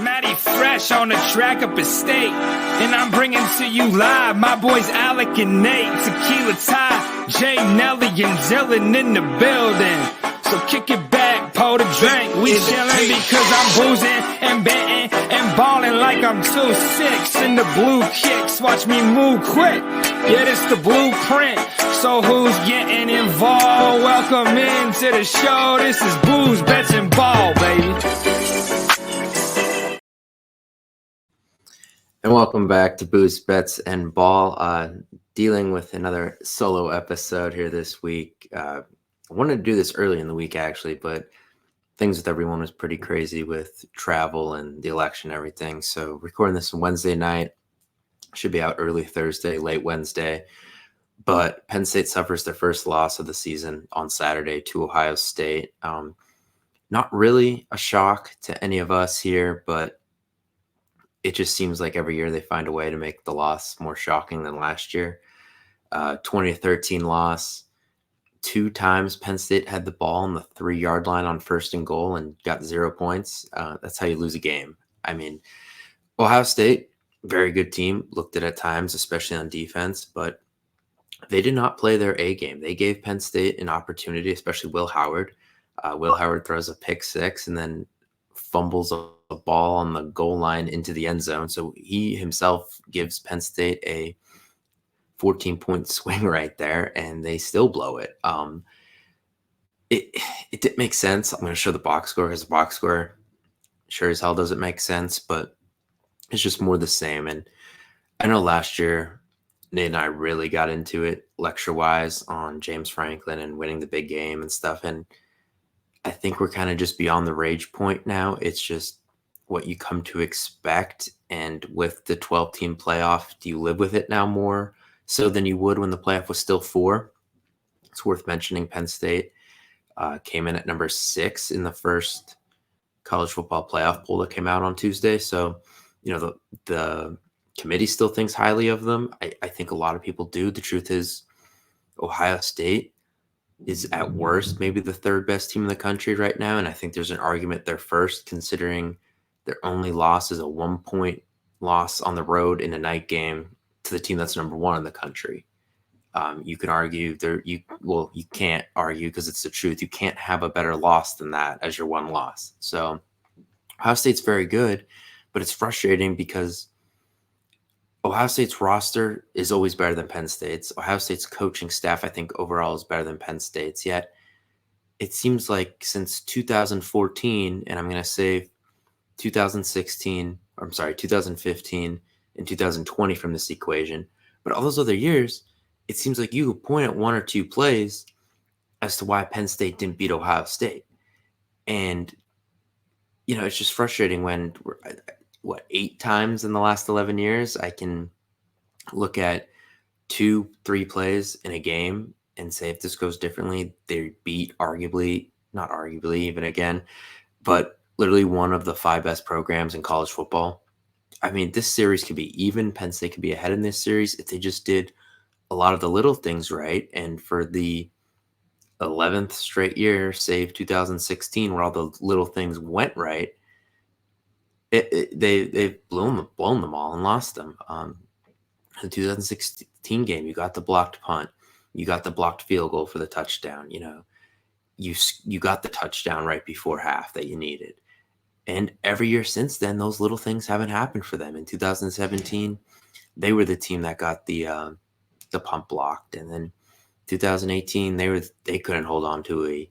Matty Fresh on the track up at State. And I'm bringing to you live my boys Alec and Nate, Tequila Ty, Jay, Nelly, and Dylan in the building. So kick it back, pour the drink. We chillin' because I'm boozing and betting and ballin' like I'm 2-6 in the blue kicks. Watch me move quick. Yeah, this the blueprint. So who's getting involved? Welcome into the show. This is Booze, Bets, and Ball, baby. And welcome back to Booze, Bets, and Ball. Dealing with another solo episode here this week. I wanted to do this early in the week, actually, but things with everyone was pretty crazy with travel and the election and everything. So recording this on Wednesday night, should be out early Thursday, late Wednesday. But Penn State suffers their first loss of the season on Saturday to Ohio State. Not really a shock to any of us here, but it just seems like every year they find a way to make the loss more shocking than last year. 20-13 loss. 2 times Penn State had the ball on the 3-yard line on 1st and goal and got 0 points. That's how you lose a game. I mean, Ohio State, very good team, looked at times, especially on defense, but they did not play their A game. They gave Penn State an opportunity, especially Will Howard. Will Howard throws a pick 6 and then fumbles a ball on the goal line into the end zone. So he himself gives Penn State a 14-point swing right there, and they still blow it. It didn't make sense. I'm going to show the box score because the box score sure as hell doesn't make sense, but it's just more the same. And I know last year, Nate and I really got into it lecture-wise on James Franklin and winning the big game and stuff, and I think we're kind of just beyond the rage point now. It's just what you come to expect, and with the 12-team playoff, do you live with it now more so than you would when the playoff was still 4? It's worth mentioning Penn State came in at number 6 in the first college football playoff poll that came out on Tuesday. So, you know, the committee still thinks highly of them. I think a lot of people do. The truth is Ohio State is at worst maybe the 3rd best team in the country right now. And I think there's an argument they're first, considering their only loss is a 1-point loss on the road in a night game to the team that's number 1 in the country. You can argue you can't argue because it's the truth. You can't have a better loss than that as your one loss. So Ohio State's very good, but it's frustrating because Ohio State's roster is always better than Penn State's. Ohio State's coaching staff, I think, overall is better than Penn State's. Yet it seems like since 2014, and I'm going to say 2015 and 2020 from this equation, but all those other years, it seems like you could point at 1 or 2 plays as to why Penn State didn't beat Ohio State. And, you know, it's just frustrating when, 8 times in the last 11 years, I can look at 2-3 plays in a game and say if this goes differently, they beat not arguably even again, but literally one of the 5 best programs in college football. I mean, this series could be even. Penn State could be ahead in this series if they just did a lot of the little things right. And for the 11th straight year, save 2016, where all the little things went right, they've blown them all and lost them. The 2016 game, you got the blocked punt, you got the blocked field goal for the touchdown. You know, you got the touchdown right before half that you needed. And every year since then, those little things haven't happened for them. In 2017, they were the team that got the punt blocked, and then 2018 they couldn't hold on to a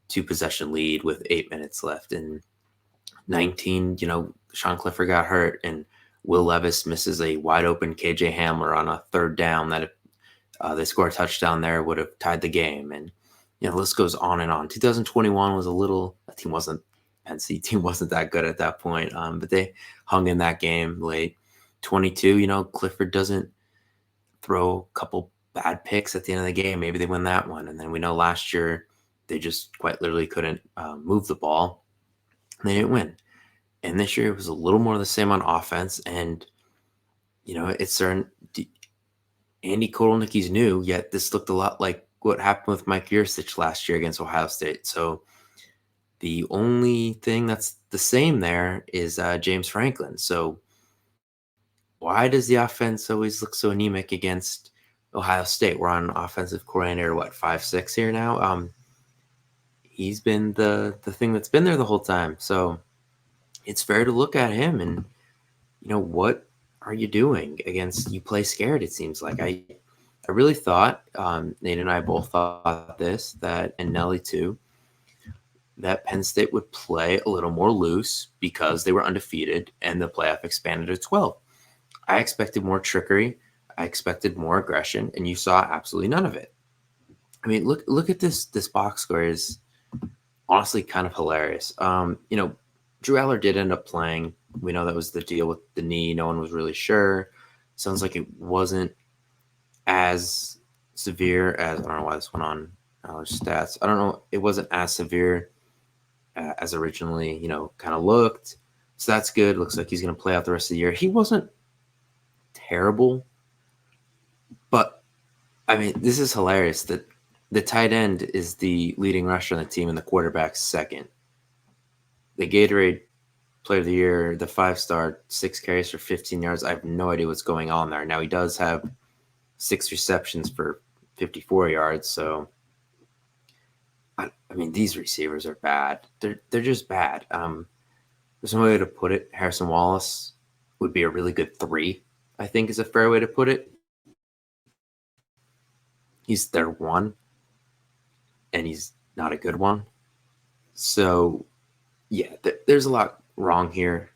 2-possession lead with 8 minutes left. And 19, you know, Sean Clifford got hurt, and Will Levis misses a wide open KJ Hamler on a 3rd down that if they score a touchdown there would have tied the game. And you know, the list goes on and on. 2021 was Penn State team wasn't that good at that point, but they hung in that game late. 22, you know, Clifford doesn't throw a couple bad picks at the end of the game. Maybe they win that one. And then we know last year they just quite literally couldn't move the ball. They didn't win. And this year it was a little more of the same on offense. And, you know, it's certain Andy Kotelnicki's new, yet this looked a lot like what happened with Mike Yurcich last year against Ohio State. So The only thing that's the same there is James Franklin. So why does the offense always look so anemic against Ohio State? We're on offensive coordinator, what, 5-6 here now? He's been the thing that's been there the whole time. So it's fair to look at him and, what are you doing against, you play scared, it seems like. I really thought, Nate and I both thought this, and Nelly too, that Penn State would play a little more loose because they were undefeated and the playoff expanded to 12. I expected more trickery. I expected more aggression, and you saw absolutely none of it. I mean, look at this box score is honestly kind of hilarious. Drew Aller did end up playing. We know that was the deal with the knee. No one was really sure. Sounds like it wasn't as severe as, I don't know why this went on stats. I don't know. It wasn't as severe as originally, kind of looked. So that's good. Looks like he's going to play out the rest of the year. He wasn't terrible, but I mean, this is hilarious that the tight end is the leading rusher on the team and the quarterback's second. The Gatorade Player of the Year, the 5-star, 6 carries for 15 yards. I have no idea what's going on there. Now he does have 6 receptions for 54 yards. So, I mean, these receivers are bad. They're just bad. There's no way to put it. Harrison Wallace would be a really good 3, I think is a fair way to put it. He's their 1, and he's not a good one. So, yeah, there's a lot wrong here.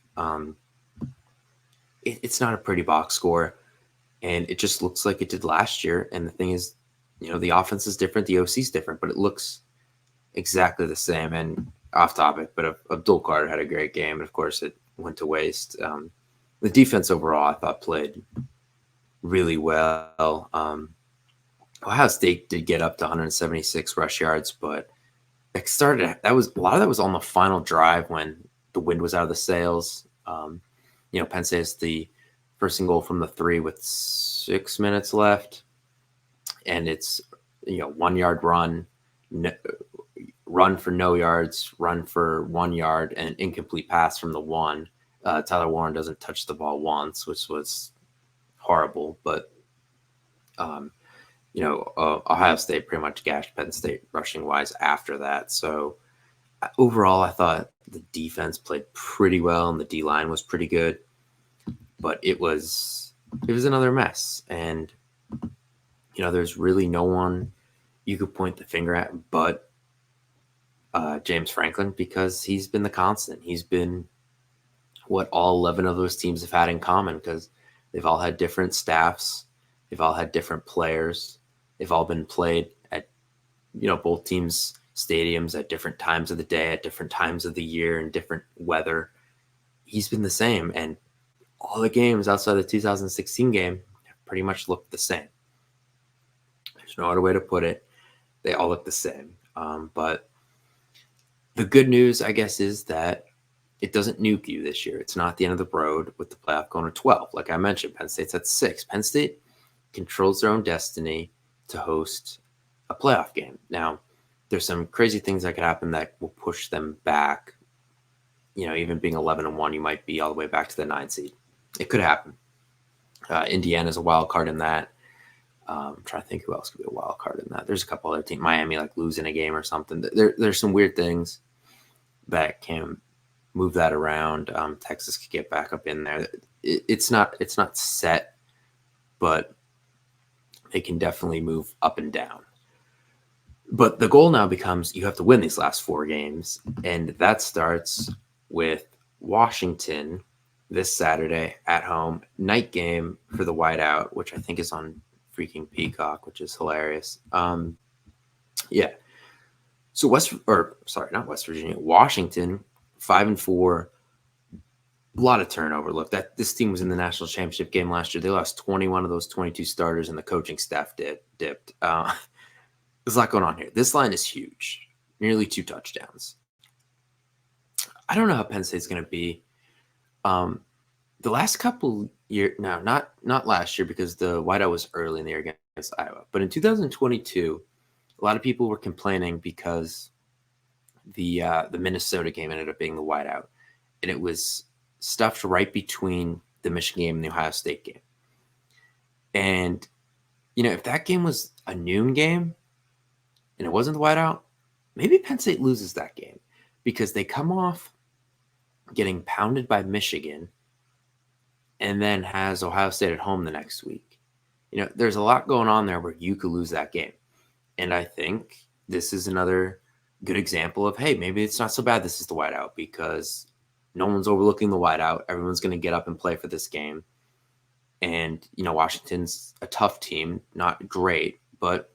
It's not a pretty box score, and it just looks like it did last year. And the thing is, the offense is different, the OC is different, but it looks exactly the same. And off topic, but Abdul Carter had a great game, and of course it went to waste. The defense overall, I thought, played really well. Ohio State did get up to 176 rush yards, but a lot of that was on the final drive when the wind was out of the sails. Penn State is the first and goal from the 3 with 6 minutes left, and it's 1 yard run, run for no yards, run for 1 yard, and incomplete pass from the 1. Tyler Warren doesn't touch the ball once, which was horrible, but Ohio State pretty much gashed Penn State rushing wise after that. So overall, I thought the defense played pretty well and the D line was pretty good, but it was another mess. And there's really no one you could point the finger at but James Franklin, because he's been the constant. He's been what all 11 of those teams have had in common, because they've all had different staffs, they've all had different players. They've all been played at, both teams' stadiums at different times of the day, at different times of the year, and different weather. He's been the same, and all the games outside the 2016 game pretty much looked the same. There's no other way to put it. They all look the same. But the good news, I guess, is that it doesn't nuke you this year. It's not the end of the road with the playoff going to 12. Like I mentioned, Penn State's at 6. Penn State controls their own destiny to host a playoff game. Now, there's some crazy things that could happen that will push them back. Even being 11-1, you might be all the way back to the 9 seed. It could happen. Indiana's a wild card in that. I'm trying to think who else could be a wild card in that. There's a couple other teams. Miami, like losing a game or something. There's some weird things that can move that around. Texas could get back up in there. It's not set, but they can definitely move up and down. But the goal now becomes you have to win these last 4 games, and that starts with Washington this Saturday at home, night game for the Whiteout, which I think is on freaking Peacock, which is hilarious. Yeah. So Washington, 5-4, a lot of turnover. Look, this team was in the national championship game last year. They lost 21 of those 22 starters, and the coaching staff dipped. There's a lot going on here. This line is huge, nearly 2 touchdowns. I don't know how Penn State's going to be. The last couple years, no, not last year, because the Whiteout was early in the year against Iowa. But in 2022, a lot of people were complaining because The Minnesota game ended up being the whiteout, and it was stuffed right between the Michigan game and the Ohio State game. And if that game was a noon game and it wasn't the whiteout, maybe Penn State loses that game because they come off getting pounded by Michigan and then has Ohio State at home the next week. There's a lot going on there where you could lose that game. And I think this is another good example of, hey, maybe it's not so bad this is the whiteout because no one's overlooking the whiteout. Everyone's going to get up and play for this game. And, Washington's a tough team, not great, but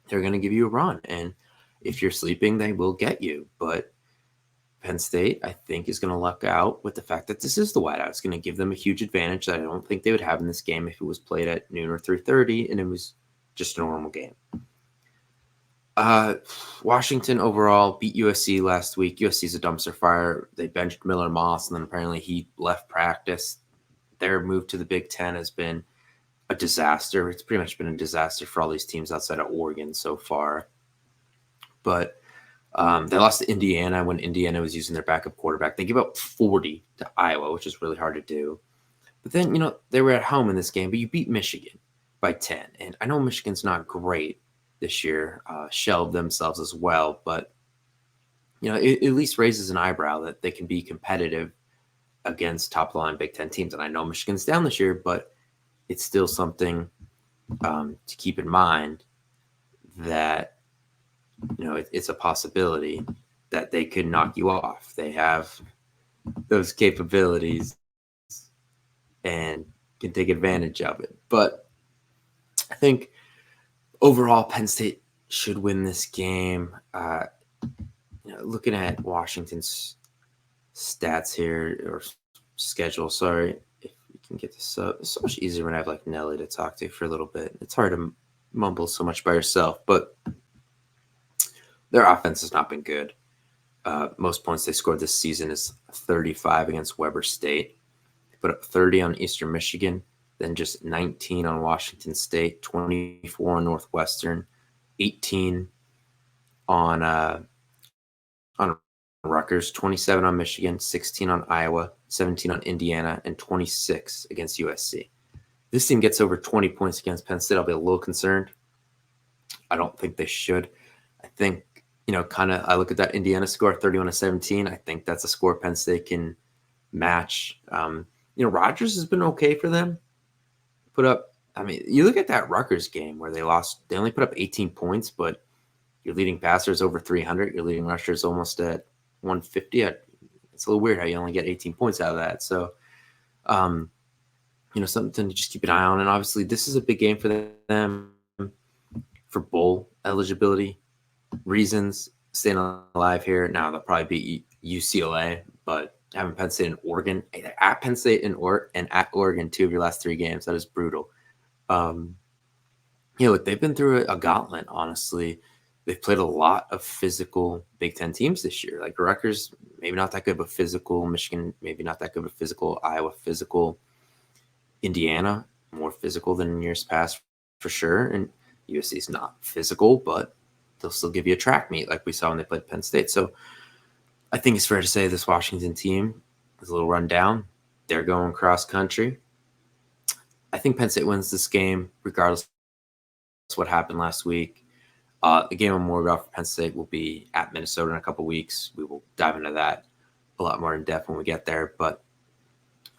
they're going to give you a run. And if you're sleeping, they will get you. But Penn State, I think, is going to luck out with the fact that this is the whiteout. It's going to give them a huge advantage that I don't think they would have in this game if it was played at noon or 3:30 and it was just a normal game. Washington overall beat USC last week. USC's a dumpster fire. They benched Miller Moss, and then apparently he left practice. Their move to the Big Ten has been a disaster. It's pretty much been a disaster for all these teams outside of Oregon so far. But they lost to Indiana when Indiana was using their backup quarterback. They gave up 40 to Iowa, which is really hard to do. But then, they were at home in this game, but you beat Michigan by 10. And I know Michigan's not great this year, shelved themselves as well, but it at least raises an eyebrow that they can be competitive against top line Big Ten teams. And I know Michigan's down this year, but it's still something to keep in mind that it's a possibility that they could knock you off. They have those capabilities and can take advantage of it. But I think overall, Penn State should win this game. Looking at Washington's stats here, or schedule, sorry, if you can get this up. It's so much easier when I have like Nelly to talk to for a little bit. It's hard to mumble so much by yourself, but their offense has not been good. Most points they scored this season is 35 against Weber State. They put up 30 on Eastern Michigan, then just 19 on Washington State, 24 on Northwestern, 18 on Rutgers, 27 on Michigan, 16 on Iowa, 17 on Indiana, and 26 against USC. This team gets over 20 points against Penn State. I'll be a little concerned. I don't think they should. I think, I look at that Indiana score, 31-17. I think that's a score Penn State can match. Rogers has been okay for them. You look at that Rutgers game where they only put up 18 points, but your leading passer is over 300. Your leading rusher is almost at 150. It's a little weird how you only get 18 points out of that. So, something to just keep an eye on. And obviously, this is a big game for them for bowl eligibility reasons. Staying alive here. Now, they'll probably beat UCLA, but having Penn State and Oregon, at Penn State and at Oregon, 2 of your last 3 games, that is brutal. They've been through a gauntlet, honestly. They've played a lot of physical Big Ten teams this year. Like Rutgers, maybe not that good, but physical. Michigan, maybe not that good, but physical. Iowa, physical. Indiana, more physical than in years past, for sure. And USC's not physical, but they'll still give you a track meet like we saw when they played Penn State. So I think it's fair to say this Washington team is a little run down. They're going cross country. I think Penn State wins this game, regardless of what happened last week. The game I'm more about for Penn State will be at Minnesota in a couple weeks. We will dive into that a lot more in depth when we get there. But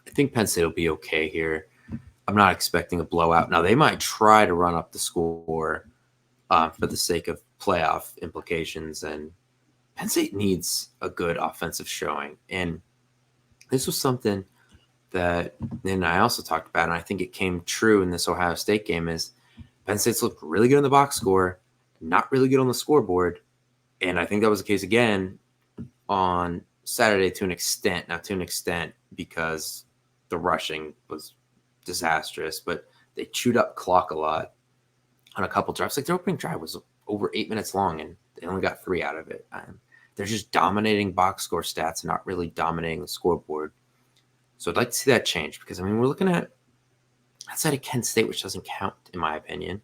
I think Penn State will be okay here. I'm not expecting a blowout. Now, they might try to run up the score for the sake of playoff implications. And Penn State needs a good offensive showing. And this was something that then I also talked about, and I think it came true in this Ohio State game, is Penn State's looked really good in the box score, not really good on the scoreboard. And I think that was the case again on Saturday to an extent. Now, to an extent, because the rushing was disastrous, but they chewed up clock a lot on a couple drives. Like their opening drive was over 8 minutes long, and they only got 3 out of it. They're just dominating box score stats and not really dominating the scoreboard. So I'd like to see that change because, we're looking at outside of Kent State, which doesn't count in my opinion.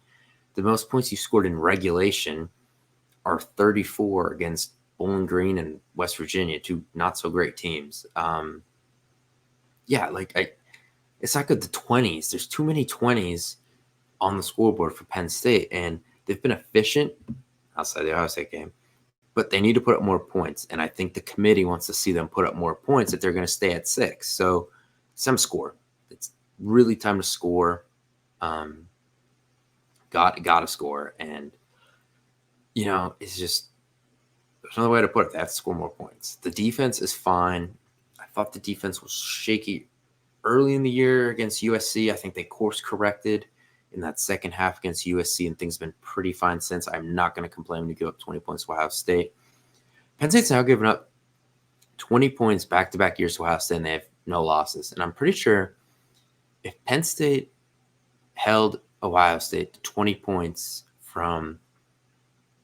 The most points you scored in regulation are 34 against Bowling Green and West Virginia, two not so great teams. It's not good. The 20s. There's too many 20s on the scoreboard for Penn State, and they've been efficient outside the Ohio State game, but they need to put up more points. And I think the committee wants to see them put up more points if they're going to stay at 6. So some score. It's really time to score. Got to score. And, it's just, there's another way to put it. They have to score more points. The defense is fine. I thought the defense was shaky early in the year against USC. I think they course corrected in that second half against USC, and things have been pretty fine since. I'm not going to complain when you give up 20 points to Ohio State. Penn State's now given up 20 points back-to-back years to Ohio State, and they have no losses. And I'm pretty sure if Penn State held Ohio State to 20 points from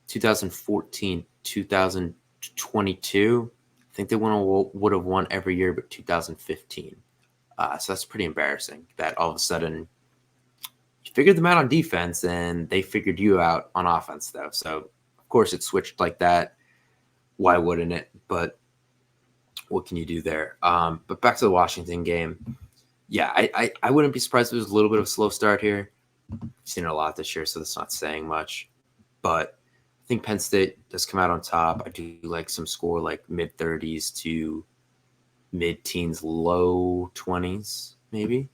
2014 2022, I think they would have won every year but 2015. So that's pretty embarrassing that all of a sudden you figured them out on defense and they figured you out on offense, though. So, of course, it switched like that. Why wouldn't it? But what can you do there? But back to the Washington game. Yeah, I wouldn't be surprised if it was a little bit of a slow start here. I've seen it a lot this year, so that's not saying much. But I think Penn State does come out on top. I do like some score like mid-30s to mid-teens, low 20s, maybe.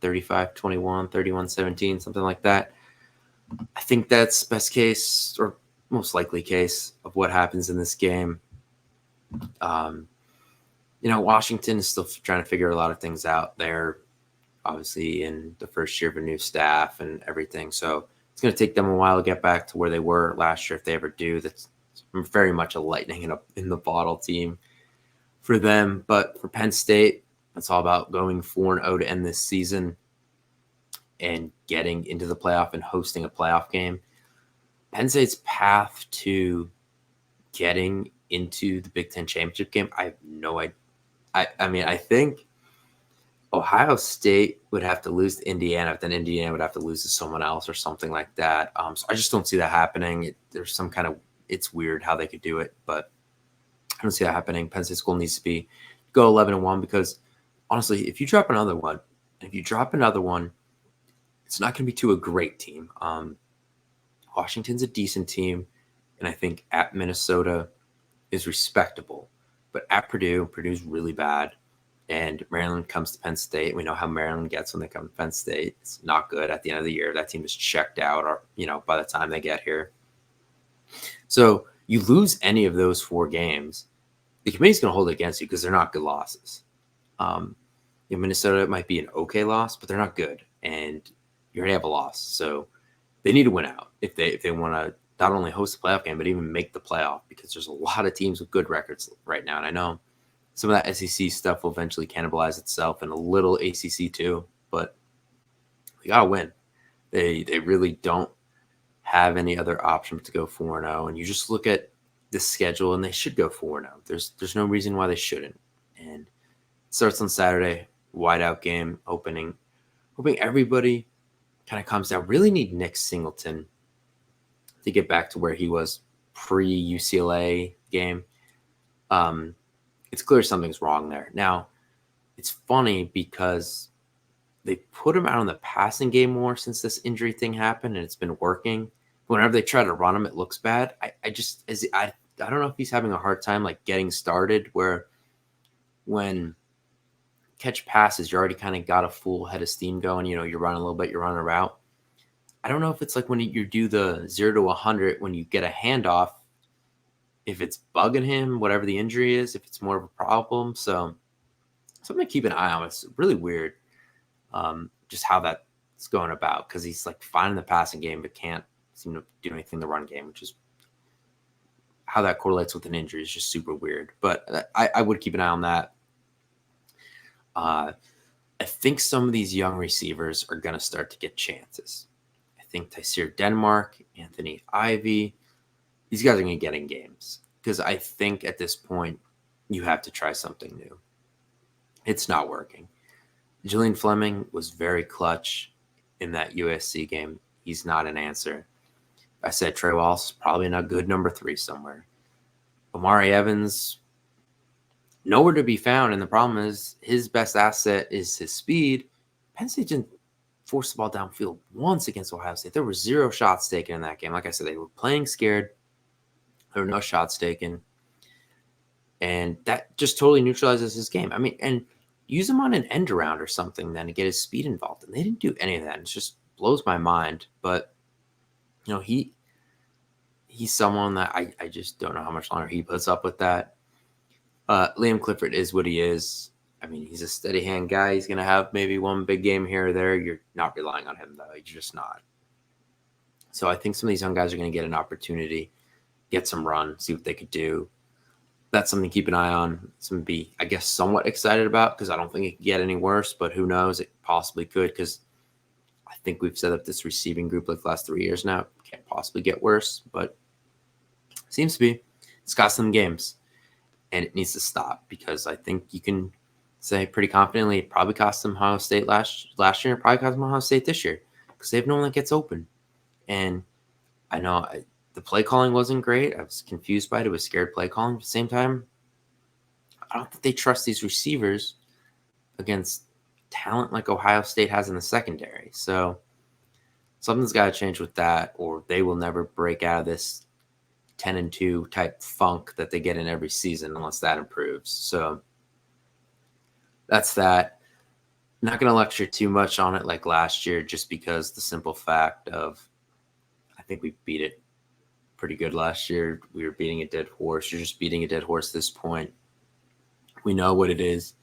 35-21, 31-17, something like that. I think that's best case or most likely case of what happens in this game. Washington is still trying to figure a lot of things out. They're obviously in the first year of a new staff and everything. So it's going to take them a while to get back to where they were last year if they ever do. That's very much a lightning in the bottle team for them. But for Penn State, it's all about going 4-0 to end this season and getting into the playoff and hosting a playoff game. Penn State's path to getting into the Big Ten championship game, I have no idea. I think Ohio State would have to lose to Indiana, but then Indiana would have to lose to someone else or something like that. So I just don't see that happening. It's weird how they could do it, but I don't see that happening. Penn State's goal needs to be go 11-1 because honestly, if you drop another one, it's not going to be to a great team. Washington's a decent team, and I think at Minnesota is respectable. But at Purdue's really bad, and Maryland comes to Penn State. We know how Maryland gets when they come to Penn State. It's not good at the end of the year. That team is checked out, or by the time they get here. So you lose any of those 4 games, the committee's going to hold it against you because they're not good losses. Minnesota might be an okay loss, but they're not good, and you already have a loss. So they need to win out if they want to not only host a playoff game, but even make the playoff, because there's a lot of teams with good records right now. And I know some of that SEC stuff will eventually cannibalize itself and a little ACC too, but they got to win. They really don't have any other option to go 4-0. And you just look at the schedule and they should go 4-0. There's no reason why they shouldn't. And it starts on Saturday, Whiteout game opening. Hoping everybody kind of comes down. Really need Nick Singleton to get back to where he was pre-UCLA game. It's clear something's wrong there. Now, it's funny because they put him out on the passing game more since this injury thing happened, and it's been working. Whenever they try to run him, it looks bad. I don't know if he's having a hard time like getting started, where when catch passes, you already kind of got a full head of steam going. You're running a little bit, you're running a route. I don't know if it's like when you do the 0 to 100, when you get a handoff, if it's bugging him, whatever the injury is, if it's more of a problem. So something to keep an eye on. It's really weird just how that's going about, because he's like fine in the passing game, but can't seem to do anything in the run game, which is how that correlates with an injury is just super weird. But I would keep an eye on that. I think some of these young receivers are going to start to get chances. I think Tyseer Denmark, Anthony Ivy, these guys are going to get in games, because I think at this point you have to try something new. It's not working. Julian Fleming was very clutch in that USC game. He's not an answer. I said Trey Wallace is probably not good number 3 somewhere. Amari Evans, nowhere to be found. And the problem is his best asset is his speed. Penn State didn't force the ball downfield once against Ohio State. There were 0 shots taken in that game. Like I said, they were playing scared. There were no shots taken. And that just totally neutralizes his game. I mean, and use him on an end around or something then to get his speed involved. And they didn't do any of that. It just blows my mind. But, he's someone that I just don't know how much longer he puts up with that. Liam Clifford is what he is. I mean, he's a steady hand guy. He's going to have maybe one big game here or there. You're not relying on him, though. You're just not. So I think some of these young guys are going to get an opportunity, get some run, see what they could do. That's something to keep an eye on. Something to be, I guess, somewhat excited about because I don't think it could get any worse, but who knows? It possibly could because I think we've set up this receiving group like the last 3 years now. It can't possibly get worse, but seems to be. It's got some games, and it needs to stop because I think you can say pretty confidently it probably cost them Ohio State last year, probably cost them Ohio State this year because they have no one that gets open. And I know the play calling wasn't great. I was confused by it. It was scared play calling. At the same time, I don't think they trust these receivers against talent like Ohio State has in the secondary. So something's got to change with that, or they will never break out of this 10-2 type funk that they get in every season unless that improves. So that's that. I'm not going to lecture too much on it like last year just because the simple fact of I think we beat it pretty good last year. We were beating a dead horse. You're just beating a dead horse at this point. We know what it is.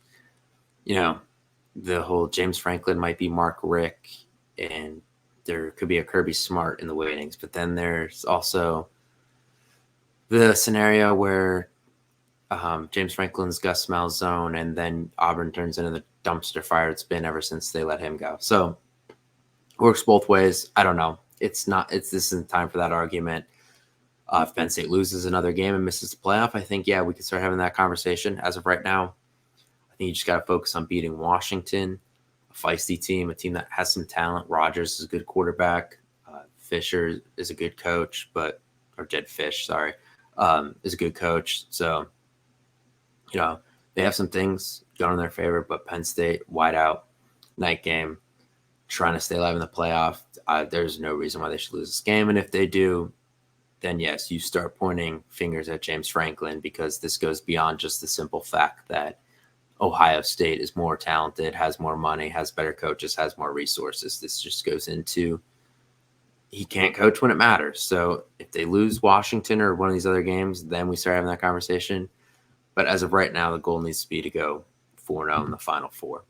The whole James Franklin might be Mark Rick, and there could be a Kirby Smart in the weightings. But then there's also the scenario where James Franklin's Gus Malzone, and then Auburn turns into the dumpster fire it's been ever since they let him go. So it works both ways. I don't know. This isn't time for that argument. If Penn State loses another game and misses the playoff, I think, we could start having that conversation. As of right now, I think you just got to focus on beating Washington, a feisty team, a team that has some talent. Rogers is a good quarterback. Fisher is a good coach, or Jed Fish, sorry, is a good coach. So, they have some things going in their favor, but Penn State, Whiteout, night game, trying to stay alive in the playoff. There's no reason why they should lose this game. And if they do, then yes, you start pointing fingers at James Franklin because this goes beyond just the simple fact that Ohio State is more talented, has more money, has better coaches, has more resources. This just goes into he can't coach when it matters. So if they lose Washington or one of these other games, then we start having that conversation. But as of right now, the goal needs to be to go 4-0 in the Final Four.